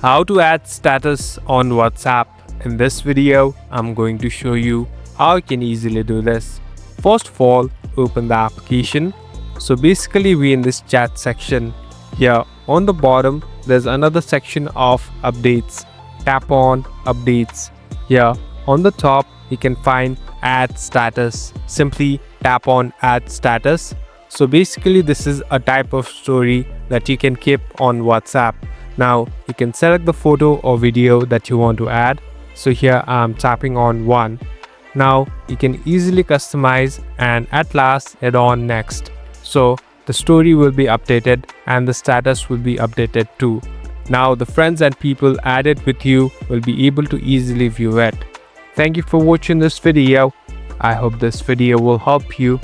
How to add status on WhatsApp. In this video, I'm going to show you how you can easily do this. First of all, open the application. So basically we in this chat section. Here on the bottom, there's another section of updates. Tap on updates. Here on the top, you can find add status. Simply tap on add status. So basically this is a type of story that you can keep on WhatsApp. Now you can select the photo or video that you want to add. So here I'm tapping on one. Now you can easily customize and at last hit on next. So the story will be updated and the status will be updated too. Now the friends and people added with you will be able to easily view it. Thank you for watching this video. I hope this video will help you.